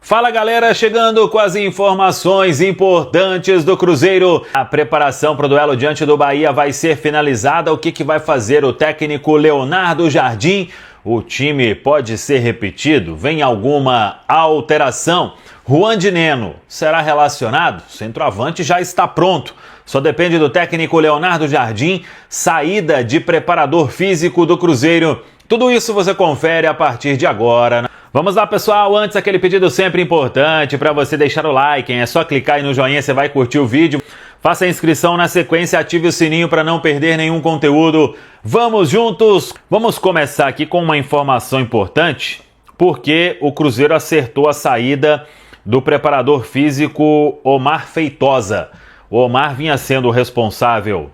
Fala galera, chegando com as informações importantes do Cruzeiro. A preparação para o duelo diante do Bahia vai ser finalizada. O que vai fazer o técnico Leonardo Jardim? O time pode ser repetido? Vem alguma alteração? Juan de Neno será relacionado? O centroavante já está pronto. Só depende do técnico Leonardo Jardim. Saída de preparador físico do Cruzeiro. Tudo isso você confere a partir de agora. Vamos lá, pessoal, antes aquele pedido sempre importante para você deixar o like, hein? É só clicar aí no joinha, você vai curtir o vídeo. Faça a inscrição na sequência, ative o sininho para não perder nenhum conteúdo. Vamos juntos! Vamos começar aqui com uma informação importante, porque o Cruzeiro acertou a saída do preparador físico Omar Feitosa. O Omar vinha sendo o responsável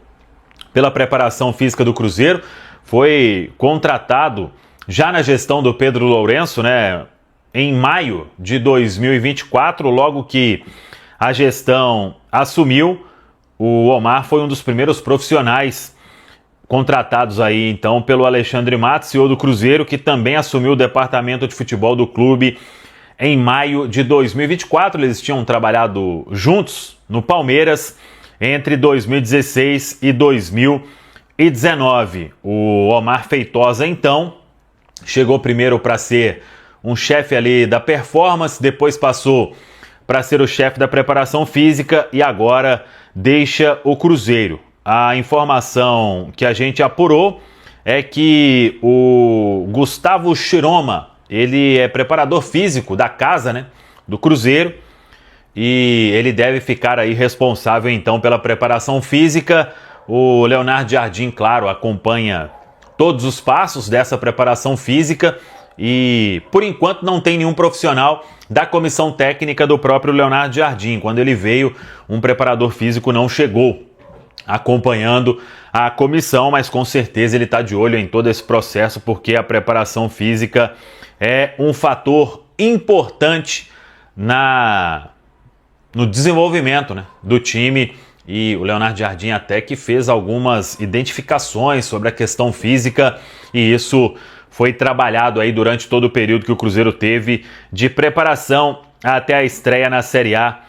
pela preparação física do Cruzeiro, foi contratado já na gestão do Pedro Lourenço, né, em maio de 2024, logo que a gestão assumiu, o Omar foi um dos primeiros profissionais contratados aí, então, pelo Alexandre Matos, CEO do Cruzeiro, que também assumiu o departamento de futebol do clube em maio de 2024. Eles tinham trabalhado juntos no Palmeiras entre 2016 e 2019. O Omar Feitosa, então, chegou primeiro para ser um chefe ali da performance, depois passou para ser o chefe da preparação física e agora deixa o Cruzeiro. A informação que a gente apurou é que o Gustavo Chiroma, ele é preparador físico da casa, né, do Cruzeiro, e ele deve ficar aí responsável então pela preparação física. O Leonardo Jardim, claro, acompanha todos os passos dessa preparação física e, por enquanto, não tem nenhum profissional da comissão técnica do próprio Leonardo Jardim. Quando ele veio, um preparador físico não chegou acompanhando a comissão, mas com certeza ele está de olho em todo esse processo, porque a preparação física é um fator importante no desenvolvimento, né, do time. E o Leonardo Jardim até que fez algumas identificações sobre a questão física e isso foi trabalhado aí durante todo o período que o Cruzeiro teve de preparação até a estreia na Série A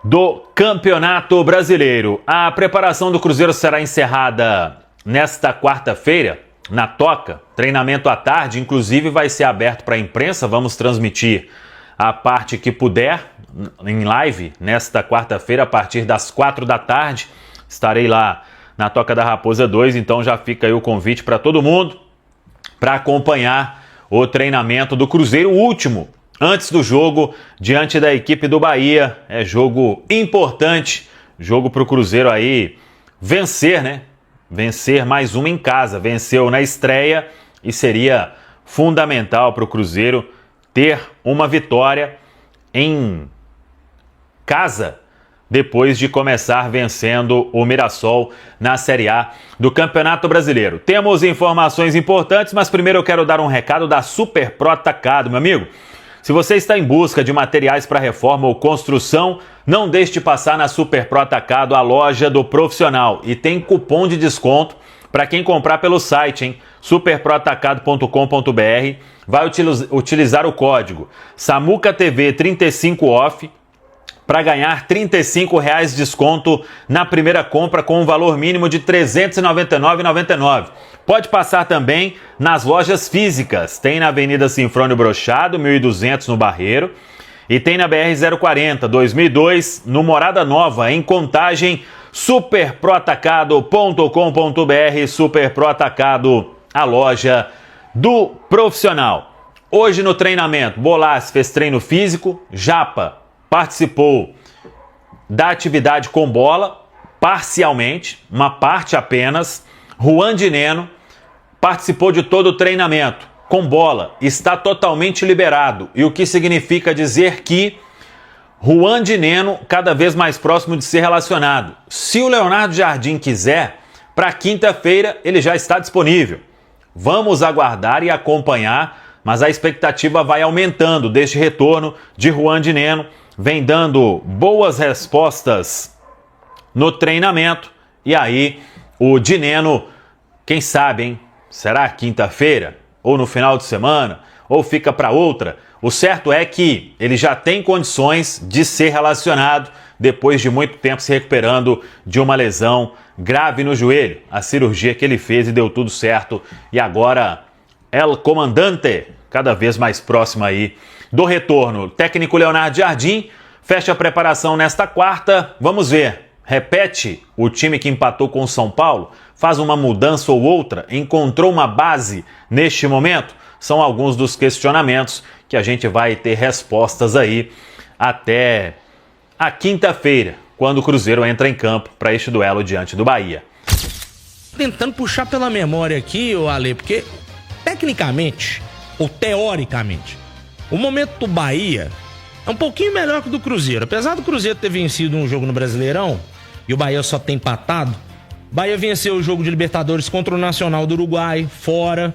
do Campeonato Brasileiro. A preparação do Cruzeiro será encerrada nesta quarta-feira, na Toca, treinamento à tarde, inclusive vai ser aberto para a imprensa, vamos transmitir a parte que puder em live nesta quarta-feira a partir das 4 da tarde. Estarei lá na Toca da Raposa 2, então já fica aí o convite para todo mundo para acompanhar o treinamento do Cruzeiro, o último antes do jogo diante da equipe do Bahia. É jogo importante, jogo para o Cruzeiro aí vencer, né? Vencer mais uma em casa, venceu na estreia e seria fundamental para o Cruzeiro ter uma vitória em casa depois de começar vencendo o Mirassol na Série A do Campeonato Brasileiro. Temos informações importantes, mas primeiro eu quero dar um recado da Super Pro Atacado, meu amigo. Se você está em busca de materiais para reforma ou construção, não deixe de passar na Super Pro Atacado, a loja do profissional, e tem cupom de desconto para quem comprar pelo site, hein? superproatacado.com.br. Vai utilizar o código SamucaTV35OFF para ganhar R$ 35,00 de desconto na primeira compra com um valor mínimo de R$ 399,99. Pode passar também nas lojas físicas. Tem na Avenida Sinfrônio Brochado, 1200 no Barreiro, e tem na BR-040, 2002, no Morada Nova, em Contagem. superproatacado.com.br. Super Pro Atacado, a loja do profissional. Hoje no treinamento, Bolas fez treino físico, Japa participou da atividade com bola, parcialmente, uma parte apenas. Juan de Neno participou de todo o treinamento com bola, está totalmente liberado, e o que significa dizer que Juan de Neno cada vez mais próximo de ser relacionado. Se o Leonardo Jardim quiser, para quinta-feira ele já está disponível. Vamos aguardar e acompanhar, mas a expectativa vai aumentando deste retorno de Juan de Neno. Vem dando boas respostas no treinamento. E aí, o de Neno, quem sabe, hein? Será quinta-feira? Ou no final de semana? Ou fica para outra? O certo é que ele já tem condições de ser relacionado depois de muito tempo se recuperando de uma lesão grave no joelho. A cirurgia que ele fez e deu tudo certo. E agora, El Comandante, cada vez mais próximo aí do retorno. O técnico Leonardo Jardim fecha a preparação nesta quarta. Vamos ver. Repete o time que empatou com o São Paulo? Faz uma mudança ou outra? Encontrou uma base neste momento? São alguns dos questionamentos que a gente vai ter respostas aí até a quinta-feira, quando o Cruzeiro entra em campo para este duelo diante do Bahia. Tentando puxar pela memória aqui, Ale, porque tecnicamente, ou teoricamente, o momento do Bahia é um pouquinho melhor que o do Cruzeiro. Apesar do Cruzeiro ter vencido um jogo no Brasileirão e o Bahia só tem empatado, o Bahia venceu o jogo de Libertadores contra o Nacional do Uruguai, fora.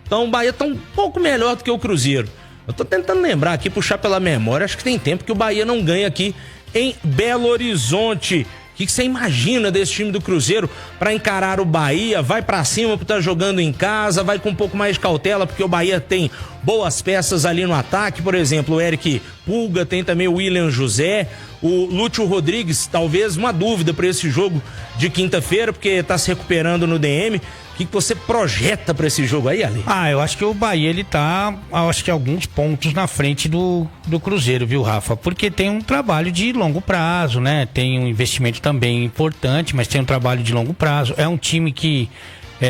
Então o Bahia tá um pouco melhor do que o Cruzeiro. Eu tô tentando lembrar aqui, puxar pela memória, acho que tem tempo que o Bahia não ganha aqui em Belo Horizonte. O que você imagina desse time do Cruzeiro para encarar o Bahia? Vai para cima por estar jogando em casa, vai com um pouco mais de cautela, porque o Bahia tem boas peças ali no ataque, por exemplo, o Eric Pulga, tem também o William José, o Lúcio Rodrigues, talvez uma dúvida para esse jogo de quinta-feira, porque está se recuperando no DM. O que você projeta para esse jogo aí, Ale? Eu acho que o Bahia, ele tá, acho que alguns pontos na frente do Cruzeiro, viu, Rafa? Porque tem um trabalho de longo prazo, né? Tem um investimento também importante, mas tem um trabalho de longo prazo. É um time que,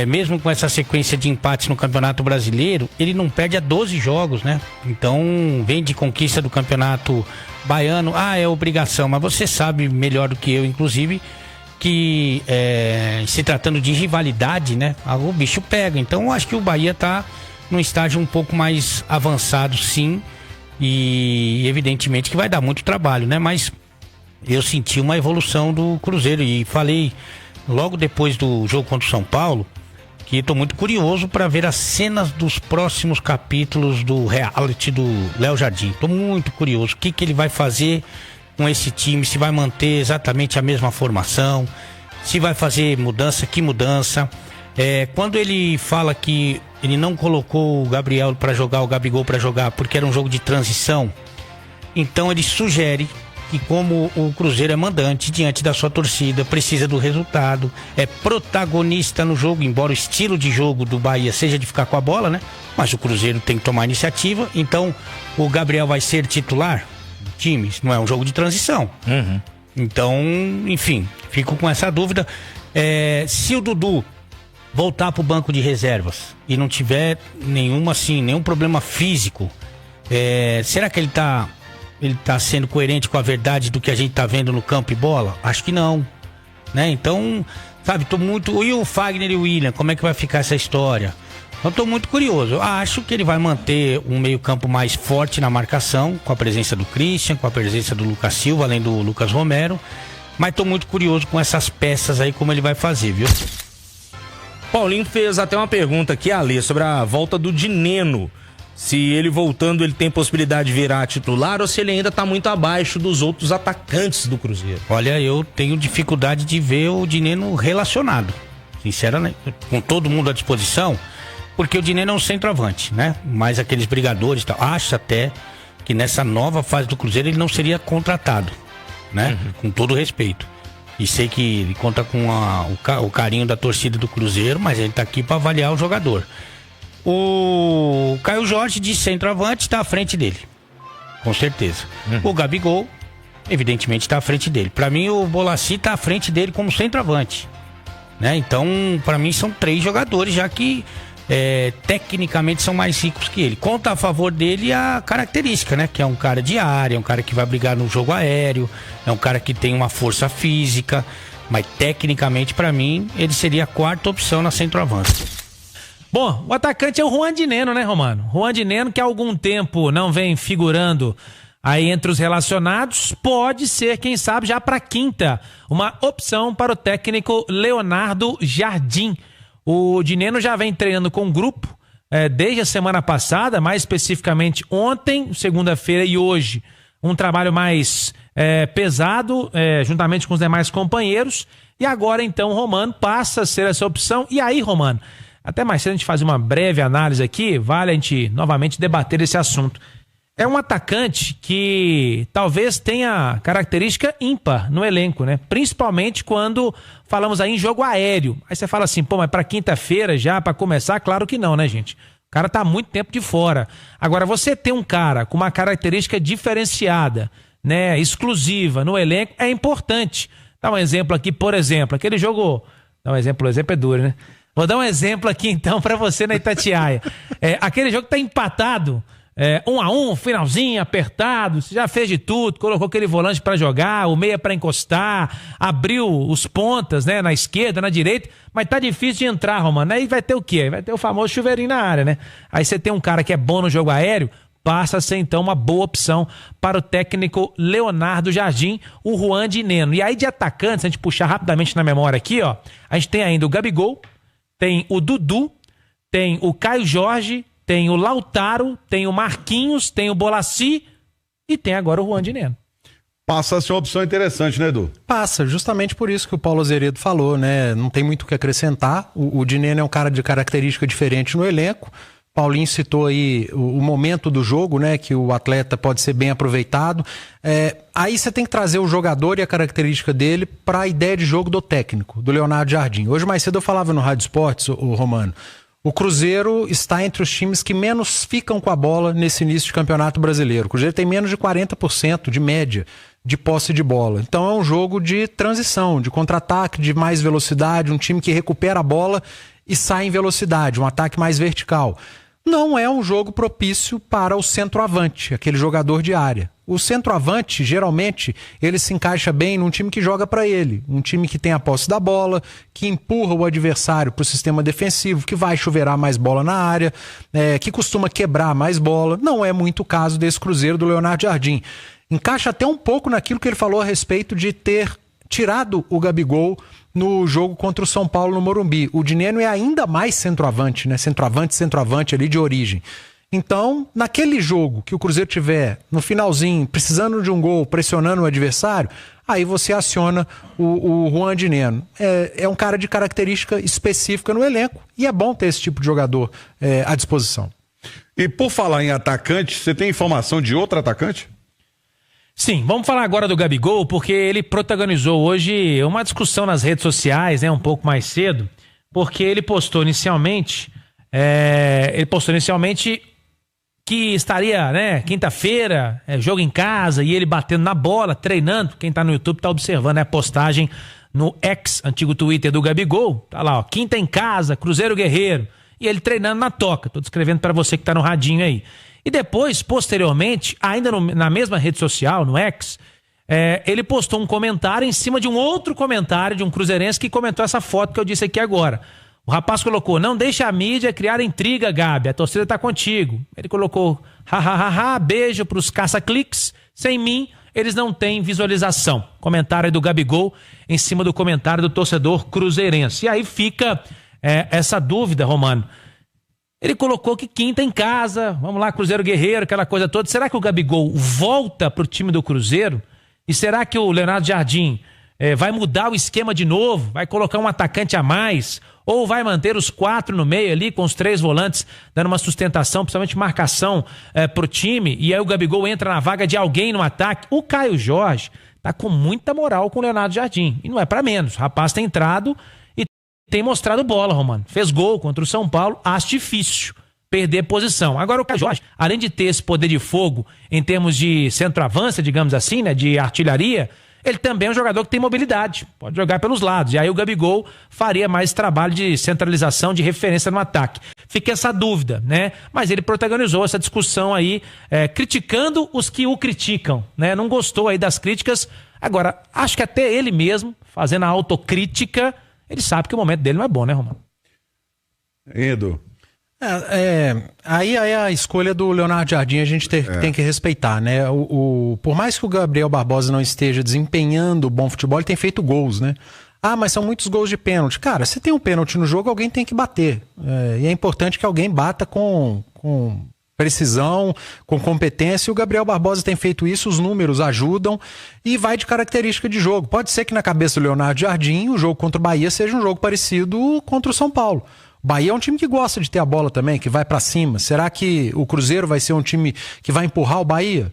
mesmo com essa sequência de empates no Campeonato Brasileiro, ele não perde há 12 jogos, né? Então, vem de conquista do Campeonato Baiano. É obrigação, mas você sabe melhor do que eu, inclusive, que se tratando de rivalidade, né, o bicho pega. Então eu acho que o Bahia tá num estágio um pouco mais avançado, sim, e evidentemente que vai dar muito trabalho, né, mas eu senti uma evolução do Cruzeiro e falei logo depois do jogo contra o São Paulo que estou muito curioso para ver as cenas dos próximos capítulos do reality do Léo Jardim. Estou muito curioso, o que ele vai fazer com esse time, se vai manter exatamente a mesma formação, se vai fazer mudança, que mudança. Quando ele fala que ele não colocou o Gabriel para jogar, o Gabigol para jogar, porque era um jogo de transição, então ele sugere que, como o Cruzeiro é mandante diante da sua torcida, precisa do resultado, é protagonista no jogo, embora o estilo de jogo do Bahia seja de ficar com a bola, né? Mas o Cruzeiro tem que tomar iniciativa, então o Gabriel vai ser titular time, não é um jogo de transição. Então, enfim, fico com essa dúvida. Se o Dudu voltar pro banco de reservas e não tiver nenhum problema físico, será que ele tá sendo coerente com a verdade do que a gente tá vendo no campo e bola? Acho que não, né? Então, sabe, tô muito... E o Fagner e o William, como é que vai ficar essa história? Eu estou muito curioso. Eu acho que ele vai manter um meio-campo mais forte na marcação, com a presença do Christian, com a presença do Lucas Silva, além do Lucas Romero. Mas estou muito curioso com essas peças aí, como ele vai fazer, viu? Paulinho fez até uma pergunta aqui, Ale, sobre a volta do Dineno. Se ele voltando, ele tem possibilidade de virar titular ou se ele ainda está muito abaixo dos outros atacantes do Cruzeiro. Olha, eu tenho dificuldade de ver o Dineno relacionado. Sinceramente, com todo mundo à disposição. Porque o Dineno é um centroavante, né? Mas aqueles brigadores e tal. Acho até que nessa nova fase do Cruzeiro ele não seria contratado, né? Com todo respeito. E sei que ele conta com o carinho da torcida do Cruzeiro, mas ele tá aqui para avaliar o jogador. O Caio Jorge, de centroavante, está à frente dele. Com certeza. O Gabigol, evidentemente, está à frente dele. Para mim, o Bolassi está à frente dele como centroavante, né? Então, para mim, são 3 jogadores, já que tecnicamente são mais ricos que ele. Conta a favor dele a característica, né? Que é um cara de área, é um cara que vai brigar no jogo aéreo, é um cara que tem uma força física, mas tecnicamente, para mim, ele seria a 4ª opção na centroavante. Bom, o atacante é o Juan Dineno, né, Romano? Juan Dineno, que há algum tempo não vem figurando aí entre os relacionados, pode ser, quem sabe, já para quinta, uma opção para o técnico Leonardo Jardim. O Dineno já vem treinando com o grupo desde a semana passada, mais especificamente ontem, segunda-feira e hoje. Um trabalho mais pesado, juntamente com os demais companheiros. E agora, então, o Romano passa a ser essa opção. E aí, Romano, até mais cedo a gente faz uma breve análise aqui, vale a gente novamente debater esse assunto. é um atacante que talvez tenha característica ímpar no elenco, né? Principalmente quando falamos aí em jogo aéreo. Aí você fala assim, pô, mas pra quinta-feira já, pra começar? Claro que não, né, gente? O cara tá há muito tempo de fora. Agora, você ter um cara com uma característica diferenciada, né, exclusiva no elenco, é importante. Dá um exemplo aqui, por exemplo, aquele jogo... Dá um exemplo, o exemplo é duro, né? Vou dar um exemplo aqui, então, pra você na Itatiaia. Aquele jogo que tá empatado... 1-1, finalzinho, apertado, você já fez de tudo, colocou aquele volante pra jogar, o meia pra encostar, abriu os pontas, né, na esquerda, na direita, mas tá difícil de entrar, Romano. Aí vai ter o quê? Vai ter o famoso chuveirinho na área, né? Aí você tem um cara que é bom no jogo aéreo, passa a ser então uma boa opção para o técnico Leonardo Jardim, o Juandi Neno. E aí de atacantes, a gente puxar rapidamente na memória aqui, ó, a gente tem ainda o Gabigol, tem o Dudu, tem o Caio Jorge, tem o Lautaro, tem o Marquinhos, tem o Bolassi e tem agora o Juandi Neno. Passa a ser uma opção interessante, né, Edu? Passa, justamente por isso que o Paulo Azeredo falou, né? Não tem muito o que acrescentar. O Dineno é um cara de característica diferente no elenco. Paulinho citou aí o momento do jogo, né? Que o atleta pode ser bem aproveitado. Aí você tem que trazer o jogador e a característica dele para a ideia de jogo do técnico, do Leonardo Jardim. Hoje mais cedo eu falava no Rádio Esportes, o Romano. O Cruzeiro está entre os times que menos ficam com a bola nesse início de campeonato brasileiro. O Cruzeiro tem menos de 40% de média de posse de bola. Então é um jogo de transição, de contra-ataque, de mais velocidade, um time que recupera a bola e sai em velocidade, um ataque mais vertical. Não é um jogo propício para o centroavante, aquele jogador de área. O centroavante, geralmente, ele se encaixa bem num time que joga para ele. Um time que tem a posse da bola, que empurra o adversário para o sistema defensivo, que vai chuveirar mais bola na área, que costuma quebrar mais bola. Não é muito o caso desse Cruzeiro do Leonardo Jardim. Encaixa até um pouco naquilo que ele falou a respeito de ter tirado o Gabigol no jogo contra o São Paulo no Morumbi. O Dineno é ainda mais centroavante, né? Centroavante ali de origem. Então, naquele jogo que o Cruzeiro tiver no finalzinho, precisando de um gol, pressionando o adversário, aí você aciona o Juandi Neno. É um cara de característica específica no elenco e é bom ter esse tipo de jogador à disposição. E por falar em atacante, você tem informação de outro atacante? Sim, vamos falar agora do Gabigol, porque ele protagonizou hoje uma discussão nas redes sociais, né, um pouco mais cedo, porque ele postou inicialmente que estaria, né, quinta-feira, jogo em casa, e ele batendo na bola, treinando. Quem tá no YouTube tá observando, né, a postagem no X, antigo Twitter do Gabigol. Tá lá, ó, quinta em casa, Cruzeiro Guerreiro, e ele treinando na toca. Tô descrevendo para você que tá no radinho aí. E depois, posteriormente, ainda na mesma rede social, no X, ele postou um comentário em cima de um outro comentário de um cruzeirense que comentou essa foto que eu disse aqui agora. O rapaz colocou, não deixa a mídia criar intriga, Gabi, a torcida tá contigo. Ele colocou, beijo pros caça-cliques, sem mim eles não têm visualização. Comentário do Gabigol em cima do comentário do torcedor cruzeirense. E aí fica essa dúvida, Romano. Ele colocou que quinta em casa, vamos lá, Cruzeiro Guerreiro, aquela coisa toda. Será que o Gabigol volta pro time do Cruzeiro? E será que o Leonardo Jardim vai mudar o esquema de novo? Vai colocar um atacante a mais? Ou vai manter os 4 no meio ali, com os 3 volantes, dando uma sustentação, principalmente marcação pro time? E aí o Gabigol entra na vaga de alguém no ataque. O Caio Jorge tá com muita moral com o Leonardo Jardim. E não é pra menos. O rapaz tem entrado e tem mostrado bola, Romano. Fez gol contra o São Paulo. Acho difícil perder posição. Agora o Caio Jorge, além de ter esse poder de fogo em termos de centroavança, digamos assim, né, de artilharia, ele também é um jogador que tem mobilidade, pode jogar pelos lados, e aí o Gabigol faria mais trabalho de centralização, de referência no ataque. Fica essa dúvida, né? Mas ele protagonizou essa discussão aí, criticando os que o criticam, né? Não gostou aí das críticas. Agora, acho que até ele mesmo, fazendo a autocrítica, ele sabe que o momento dele não é bom, né, Romano? Edu. Aí é a escolha do Leonardo Jardim, a gente tem que respeitar, né? Por mais que o Gabriel Barbosa não esteja desempenhando bom futebol, ele tem feito gols, né? Ah, mas são muitos gols de pênalti. Cara, se tem um pênalti no jogo, alguém tem que bater. E é importante que alguém bata com precisão, com competência. E o Gabriel Barbosa tem feito isso, os números ajudam e vai de característica de jogo. Pode ser que na cabeça do Leonardo Jardim o jogo contra o Bahia seja um jogo parecido contra o São Paulo. O Bahia é um time que gosta de ter a bola também, que vai pra cima. Será que o Cruzeiro vai ser um time que vai empurrar o Bahia?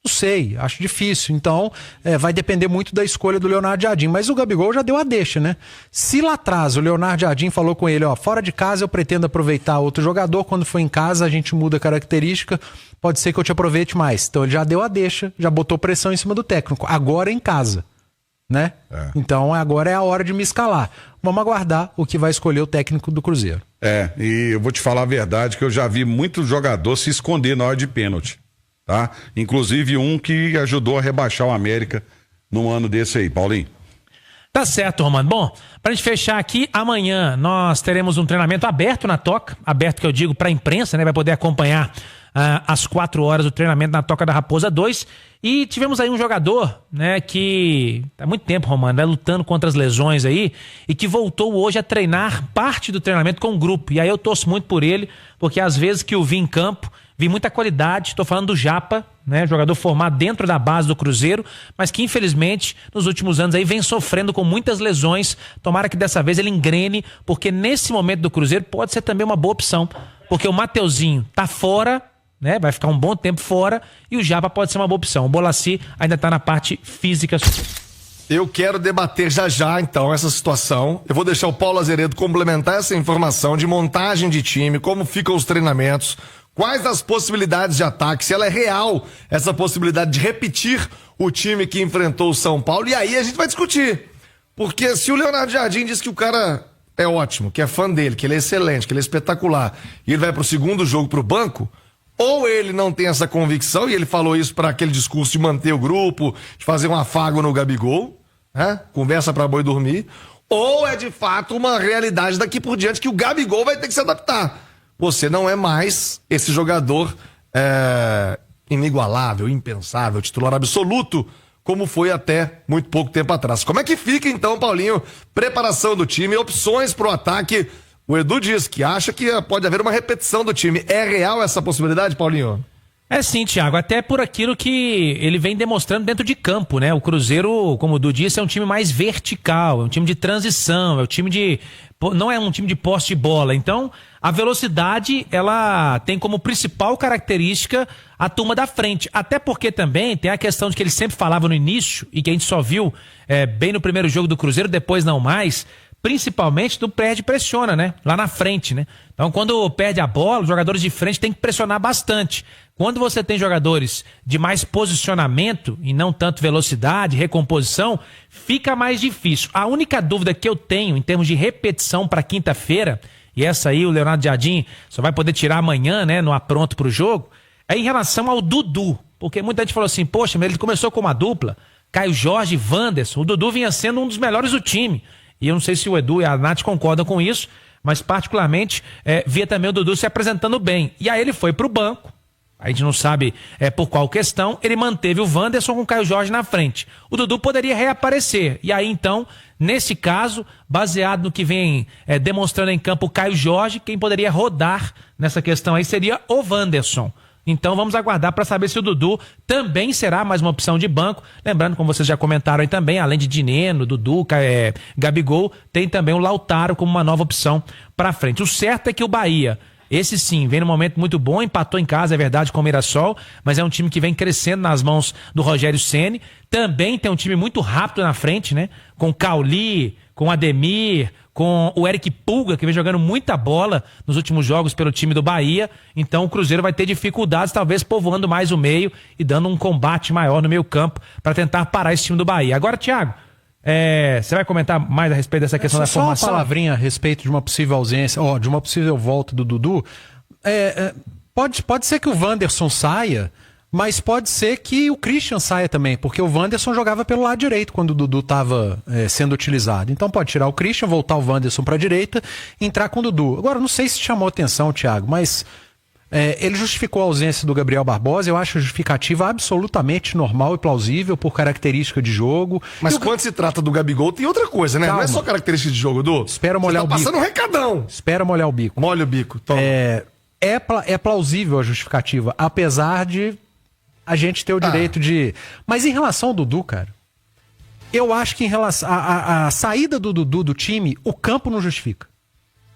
Não sei, acho difícil. Então, vai depender muito da escolha do Leonardo Jardim. Mas o Gabigol já deu a deixa, né? Se lá atrás o Leonardo Jardim falou com ele, ó, fora de casa eu pretendo aproveitar outro jogador, quando for em casa a gente muda a característica, pode ser que eu te aproveite mais. Então ele já deu a deixa, já botou pressão em cima do técnico. Agora em casa, né? Então agora é a hora de me escalar. Vamos aguardar o que vai escolher o técnico do Cruzeiro. E eu vou te falar a verdade que eu já vi muito jogador se esconder na hora de pênalti. Tá? Inclusive um que ajudou a rebaixar o América num ano desse aí, Paulinho. Tá certo, Romano. Bom, pra gente fechar aqui, amanhã nós teremos um treinamento aberto na Toca, aberto que eu digo pra imprensa, né? Vai poder acompanhar às 4 horas o treinamento na Toca da Raposa 2. E tivemos aí um jogador, né, que há muito tempo, Romano, vai lutando contra as lesões aí e que voltou hoje a treinar parte do treinamento com o grupo. E aí eu torço muito por ele, porque às vezes que eu vi em campo, vi muita qualidade, estou falando do Japa, né, jogador formado dentro da base do Cruzeiro, mas que infelizmente nos últimos anos aí vem sofrendo com muitas lesões. Tomara que dessa vez ele engrene, porque nesse momento do Cruzeiro pode ser também uma boa opção, porque o Mateuzinho tá fora, né, vai ficar um bom tempo fora, e o Japa pode ser uma boa opção. O Bolassi ainda tá na parte física. Eu quero debater já então essa situação. Eu vou deixar o Paulo Azeredo complementar essa informação de montagem de time, como ficam os treinamentos, quais as possibilidades de ataque, se ela é real, essa possibilidade de repetir o time que enfrentou o São Paulo, e aí a gente vai discutir. Porque se o Leonardo Jardim diz que o cara é ótimo, que é fã dele, que ele é excelente, que ele é espetacular, e ele vai pro segundo jogo pro banco, ou ele não tem essa convicção, e ele falou isso para aquele discurso de manter o grupo, de fazer um afago no Gabigol, né? Conversa pra boi dormir, ou é de fato uma realidade daqui por diante que o Gabigol vai ter que se adaptar. Você não é mais esse jogador inigualável, impensável, titular absoluto, como foi até muito pouco tempo atrás. Como é que fica então, Paulinho, preparação do time, opções pro ataque? O Edu diz que acha que pode haver uma repetição do time. É real essa possibilidade, Paulinho? É sim, Thiago, até por aquilo que ele vem demonstrando dentro de campo, né? O Cruzeiro, como o Edu disse, é um time mais vertical, é um time de transição, é um time de... não é um time de posse de bola. Então, a velocidade, ela tem como principal característica a turma da frente. Até porque também tem a questão de que ele sempre falava no início, e que a gente só viu bem no primeiro jogo do Cruzeiro, depois não mais, principalmente do perde e pressiona, né? Lá na frente, né? Então, quando perde a bola, os jogadores de frente têm que pressionar bastante. Quando você tem jogadores de mais posicionamento e não tanto velocidade, recomposição, fica mais difícil. A única dúvida que eu tenho em termos de repetição para quinta-feira, e essa aí o Leonardo Jardim só vai poder tirar amanhã, né, no apronto pro jogo, é em relação ao Dudu. Porque muita gente falou assim, poxa, mas ele começou com uma dupla, Caio Jorge e Wanderson. O Dudu vinha sendo um dos melhores do time. E eu não sei se o Edu e a Nath concordam com isso, mas particularmente via também o Dudu se apresentando bem. E aí ele foi pro banco, a gente não sabe por qual questão, ele manteve o Wanderson com o Caio Jorge na frente. O Dudu poderia reaparecer. E aí então, nesse caso, baseado no que vem demonstrando em campo o Caio Jorge, quem poderia rodar nessa questão aí seria o Wanderson. Então vamos aguardar para saber se o Dudu também será mais uma opção de banco. Lembrando, como vocês já comentaram aí também, além de Dineno, Dudu, Gabigol, tem também o Lautaro como uma nova opção para frente. O certo é que o Bahia, esse sim, vem num momento muito bom, empatou em casa, é verdade, com o Mirassol, mas é um time que vem crescendo nas mãos do Rogério Ceni. Também tem um time muito rápido na frente, né? Com o Cauli, com o Ademir, com o Eric Pulga, que vem jogando muita bola nos últimos jogos pelo time do Bahia. Então o Cruzeiro vai ter dificuldades, talvez povoando mais o meio e dando um combate maior no meio campo para tentar parar esse time do Bahia. Agora, Thiago, você vai comentar mais a respeito dessa questão da formação? Só uma palavrinha a respeito de uma possível ausência, de uma possível volta do Dudu. Pode ser que o Wanderson saia, mas pode ser que o Christian saia também, porque o Wanderson jogava pelo lado direito quando o Dudu estava sendo utilizado. Então pode tirar o Christian, voltar o Wanderson para a direita e entrar com o Dudu. Agora, não sei se chamou atenção, Thiago, mas ele justificou a ausência do Gabriel Barbosa. Eu acho a justificativa absolutamente normal e plausível por característica de jogo. Mas quando se trata do Gabigol, tem outra coisa, né? Calma. Não é só característica de jogo, Dudu. Espera molhar o bico. Passando um recadão. Espera molhar o bico. Molha o bico. Toma. É plausível a justificativa, apesar de a gente ter o direito de... Mas em relação ao Dudu, cara, eu acho que em relação a saída do Dudu do time, o campo não justifica.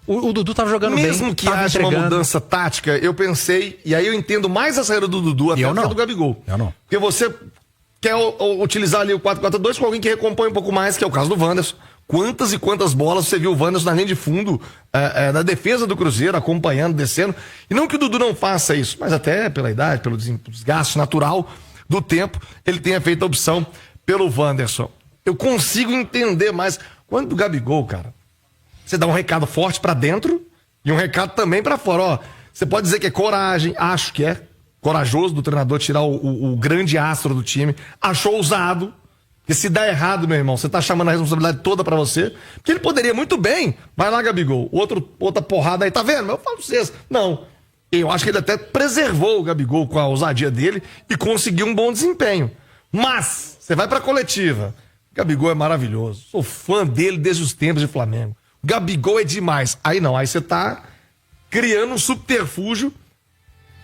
O Dudu tava jogando bem. Mesmo que haja uma mudança tática, eu pensei, e aí eu entendo mais a saída do Dudu até do Gabigol. Eu não. Porque você quer utilizar ali o 4-4-2 com alguém que recompõe um pouco mais, que é o caso do Wanderson. Quantas e quantas bolas você viu o Wanderson na linha de fundo, na defesa do Cruzeiro, acompanhando, descendo. E não que o Dudu não faça isso, mas até pela idade, pelo desgaste natural do tempo, ele tenha feito a opção pelo Wanderson. Eu consigo entender mais. Quando do Gabigol, cara, você dá um recado forte pra dentro e um recado também pra fora. Ó, você pode dizer que é coragem, acho que é corajoso do treinador tirar o grande astro do time, achou ousado. Porque se dá errado, meu irmão, você tá chamando a responsabilidade toda pra você. Porque ele poderia muito bem. Vai lá, Gabigol. Outra porrada aí, tá vendo? Eu falo pra vocês. Não. Eu acho que ele até preservou o Gabigol com a ousadia dele e conseguiu um bom desempenho. Mas, você vai pra coletiva. Gabigol é maravilhoso. Sou fã dele desde os tempos de Flamengo. O Gabigol é demais. Aí não, aí você tá criando um subterfúgio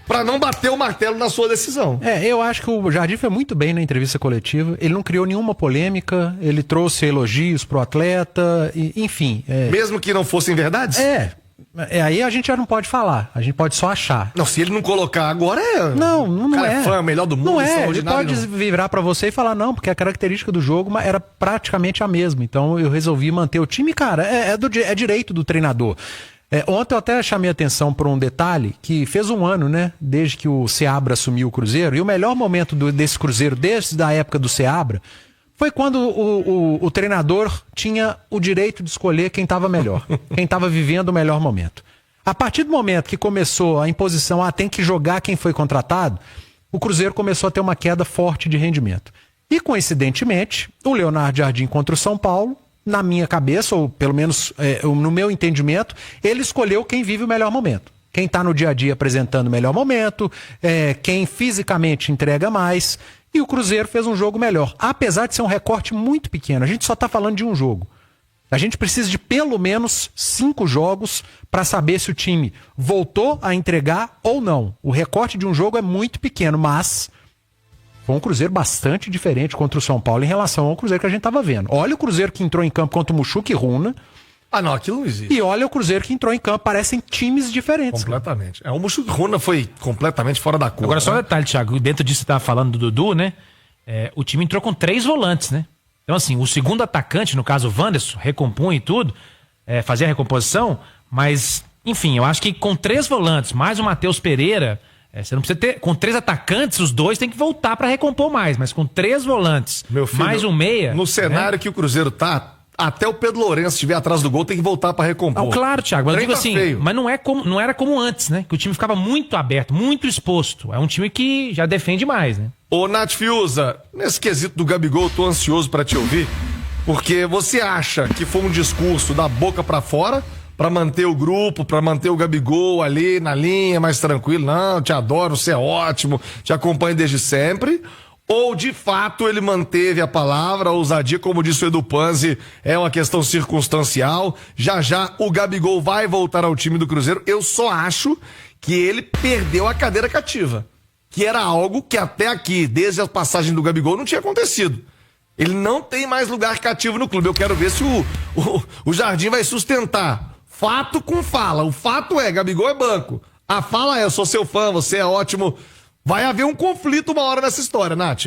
pra não bater o martelo na sua decisão. Eu acho que o Jardim foi muito bem na entrevista coletiva. Ele não criou nenhuma polêmica, ele trouxe elogios pro atleta, enfim. Mesmo que não fossem verdades? Aí a gente já não pode falar, a gente pode só achar. Não, se ele não colocar agora Não cara é. Fã, melhor do mundo, não é. Ele pode virar pra você e falar não, porque a característica do jogo era praticamente a mesma. Então eu resolvi manter o time, cara, é direito do treinador. Ontem eu até chamei a atenção por um detalhe que fez um ano, né? Desde que o Seabra assumiu o Cruzeiro. E o melhor momento desse Cruzeiro, desde a época do Seabra, foi quando o treinador tinha o direito de escolher quem estava melhor, quem estava vivendo o melhor momento. A partir do momento que começou a imposição, tem que jogar quem foi contratado, o Cruzeiro começou a ter uma queda forte de rendimento. E, coincidentemente, o Leonardo Jardim contra o São Paulo, na minha cabeça, ou pelo menos no meu entendimento, ele escolheu quem vive o melhor momento. Quem está no dia a dia apresentando o melhor momento, quem fisicamente entrega mais. E o Cruzeiro fez um jogo melhor. Apesar de ser um recorte muito pequeno, a gente só está falando de um jogo. A gente precisa de pelo menos 5 jogos para saber se o time voltou a entregar ou não. O recorte de um jogo é muito pequeno, mas foi um Cruzeiro bastante diferente contra o São Paulo em relação ao Cruzeiro que a gente estava vendo. Olha o Cruzeiro que entrou em campo contra o Muxuca e Runa. Não, aquilo não existe. E olha o Cruzeiro que entrou em campo, parecem times diferentes. Completamente. O Muxuca e Runa foi completamente fora da curva. Agora só um detalhe, Thiago, dentro disso que você estava falando do Dudu, né? O time entrou com 3 volantes, né? Então assim, o segundo atacante, no caso o Wanderson, recompunha e tudo, fazia a recomposição, mas, enfim, eu acho que com 3 volantes, mais o Matheus Pereira, você não precisa ter, com 3 atacantes, os 2 tem que voltar para recompor mais, mas com 3 volantes, meu filho, mais um meia... No cenário que o Cruzeiro tá, até o Pedro Lourenço estiver atrás do gol, tem que voltar para recompor. Não, claro, Thiago, mas eu digo assim, feio. mas não era como antes, né? Que o time ficava muito aberto, muito exposto. É um time que já defende mais, né? Ô, Nath Fiuza, nesse quesito do Gabigol, eu tô ansioso para te ouvir, porque você acha que foi um discurso da boca para fora, para manter o grupo, para manter o Gabigol ali na linha, mais tranquilo? Não, te adoro, você é ótimo, te acompanho desde sempre. Ou, de fato, ele manteve a palavra, a ousadia, como disse o Edu Panzi, é uma questão circunstancial. Já o Gabigol vai voltar ao time do Cruzeiro. Eu só acho que ele perdeu a cadeira cativa, que era algo que até aqui, desde a passagem do Gabigol, não tinha acontecido. Ele não tem mais lugar cativo no clube. Eu quero ver se o Jardim vai sustentar fato com fala. O fato é, Gabigol é banco. A fala é, eu sou seu fã, você é ótimo. Vai haver um conflito uma hora nessa história, Nath.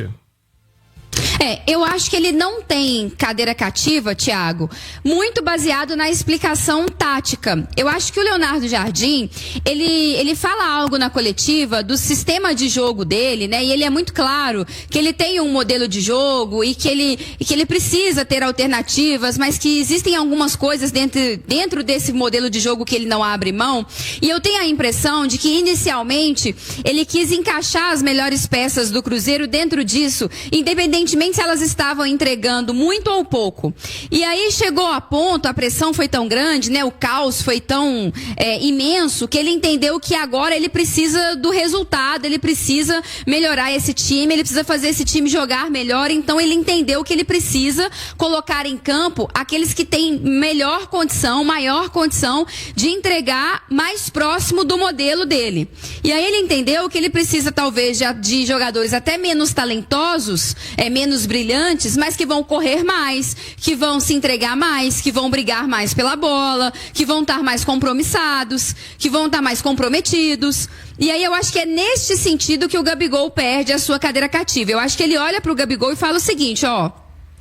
Eu acho que ele não tem cadeira cativa, Thiago, muito baseado na explicação tática. Eu acho que o Leonardo Jardim, ele fala algo na coletiva do sistema de jogo dele, né? E ele é muito claro que ele tem um modelo de jogo e que ele precisa ter alternativas, mas que existem algumas coisas dentro desse modelo de jogo que ele não abre mão. E eu tenho a impressão de que, inicialmente, ele quis encaixar as melhores peças do Cruzeiro dentro disso, independentemente se elas estavam entregando muito ou pouco. E aí chegou a ponto, a pressão foi tão grande, né? O caos foi tão imenso, que ele entendeu que agora ele precisa do resultado, ele precisa melhorar esse time, ele precisa fazer esse time jogar melhor. Então ele entendeu que ele precisa colocar em campo aqueles que têm melhor condição, maior condição de entregar mais próximo do modelo dele. E aí ele entendeu que ele precisa talvez de jogadores até menos talentosos, menos menos brilhantes, mas que vão correr mais, que vão se entregar mais, que vão brigar mais pela bola, que vão estar mais compromissados, que vão estar mais comprometidos. E aí eu acho que é neste sentido que o Gabigol perde a sua cadeira cativa. Eu acho que ele olha pro Gabigol e fala o seguinte, ó: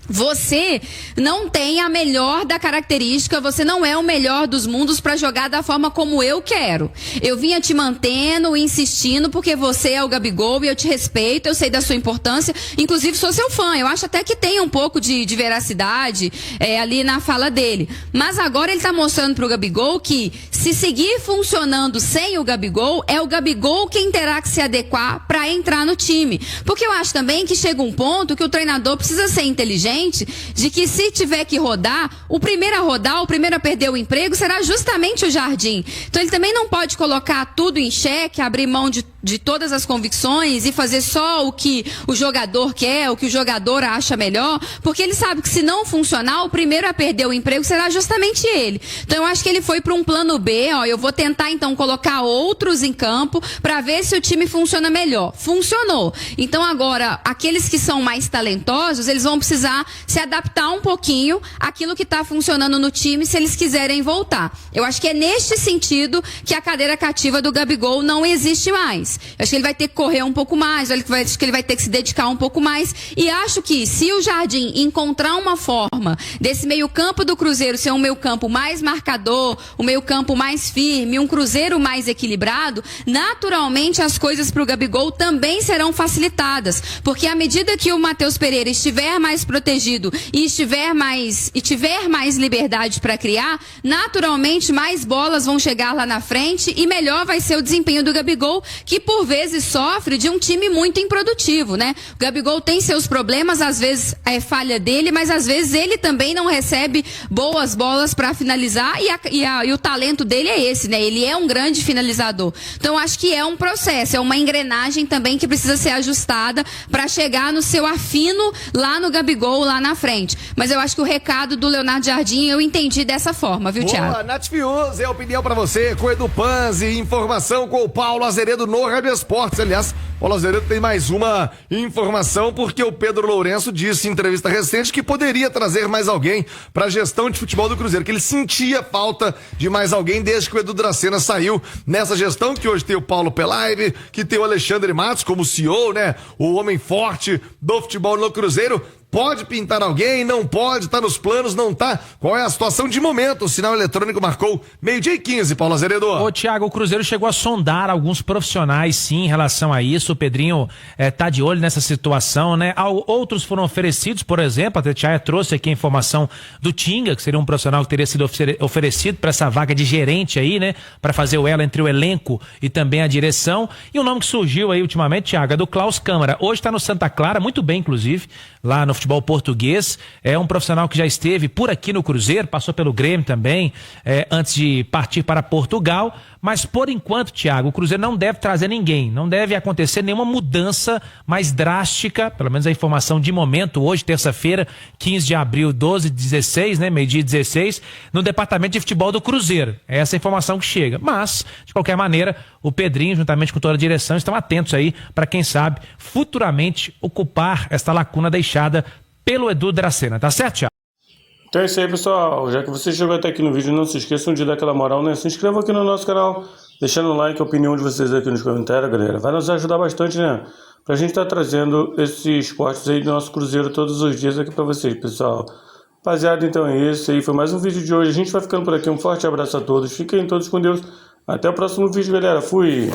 você não tem a melhor da característica, você não é o melhor dos mundos para jogar da forma como eu quero. Eu vinha te mantendo, insistindo, porque você é o Gabigol e eu te respeito, eu sei da sua importância, inclusive sou seu fã, eu acho até que tem um pouco de veracidade ali na fala dele. Mas agora ele tá mostrando pro Gabigol que, se seguir funcionando sem o Gabigol, é o Gabigol quem terá que se adequar para entrar no time. Porque eu acho também que chega um ponto que o treinador precisa ser inteligente, de que se tiver que rodar, o primeiro a rodar, o primeiro a perder o emprego será justamente o Jardim. Então ele também não pode colocar tudo em xeque, abrir mão de todas as convicções e fazer só o que o jogador quer, o que o jogador acha melhor, porque ele sabe que se não funcionar, o primeiro a perder o emprego será justamente ele. Então eu acho que ele foi para um plano B, ó, eu vou tentar então colocar outros em campo para ver se o time funciona melhor. Funcionou. Então agora, aqueles que são mais talentosos, eles vão precisar se adaptar um pouquinho àquilo que está funcionando no time, se eles quiserem voltar. Eu acho que é neste sentido que a cadeira cativa do Gabigol não existe mais. Eu acho que ele vai ter que correr um pouco mais, acho que ele vai ter que se dedicar um pouco mais, e acho que se o Jardim encontrar uma forma desse meio campo do Cruzeiro ser um meio campo mais marcador, um meio campo mais firme, um Cruzeiro mais equilibrado, naturalmente as coisas para o Gabigol também serão facilitadas, porque à medida que o Matheus Pereira estiver mais protegido e tiver mais liberdade para criar, naturalmente mais bolas vão chegar lá na frente e melhor vai ser o desempenho do Gabigol, que por vezes sofre de um time muito improdutivo, né? O Gabigol tem seus problemas, às vezes é falha dele, mas às vezes ele também não recebe boas bolas para finalizar e o talento dele é esse, né? Ele é um grande finalizador. Então acho que é um processo, é uma engrenagem também que precisa ser ajustada para chegar no seu afino lá no Gabigol, lá na frente. Mas eu acho que o recado do Leonardo Jardim eu entendi dessa forma, viu, Thiago? Boa, Nath Fiuza, é opinião pra você, com Edu Panzi, informação com o Paulo Azeredo no Rádio Esportes. Aliás, Paulo Azeredo tem mais uma informação, porque o Pedro Lourenço disse em entrevista recente que poderia trazer mais alguém pra gestão de futebol do Cruzeiro, que ele sentia falta de mais alguém desde que o Edu Dracena saiu nessa gestão, que hoje tem o Paulo Pelaibe, que tem o Alexandre Matos como CEO, né? O homem forte do futebol no Cruzeiro. Pode pintar alguém, não pode, tá nos planos, não tá? Qual é a situação de momento? O sinal eletrônico marcou 12h15, Paulo Azeredo. Ô, Thiago, o Cruzeiro chegou a sondar alguns profissionais, sim, em relação a isso. O Pedrinho tá de olho nessa situação, né? Outros foram oferecidos, por exemplo, a Tetiaia trouxe aqui a informação do Tinga, que seria um profissional que teria sido oferecido para essa vaga de gerente aí, né? Para fazer o elo entre o elenco e também a direção. E o nome que surgiu aí ultimamente, Thiago, é do Klaus Câmara. Hoje tá no Santa Clara, muito bem, inclusive, lá no futebol português, é um profissional que já esteve por aqui no Cruzeiro, passou pelo Grêmio também, antes de partir para Portugal, mas por enquanto, Thiago, o Cruzeiro não deve trazer ninguém, não deve acontecer nenhuma mudança mais drástica, pelo menos a informação de momento, hoje, terça-feira, 15 de abril, 12h16, né, meio-dia 16, no departamento de futebol do Cruzeiro, é essa a informação que chega, mas, de qualquer maneira, o Pedrinho, juntamente com toda a direção, estão atentos aí, para quem sabe, futuramente ocupar esta lacuna deixada pelo Edu Dracena, tá certo, Thiago? Então é isso aí, pessoal. Já que você chegou até aqui no vídeo, não se esqueçam de dar aquela moral, né? Se inscreva aqui no nosso canal, deixando o like, a opinião de vocês aqui nos comentários, galera. Vai nos ajudar bastante, né? Pra gente estar trazendo esses cortes aí do nosso Cruzeiro todos os dias aqui pra vocês, pessoal. Rapaziada, então é isso aí. Foi mais um vídeo de hoje. A gente vai ficando por aqui. Um forte abraço a todos. Fiquem todos com Deus. Até o próximo vídeo, galera. Fui!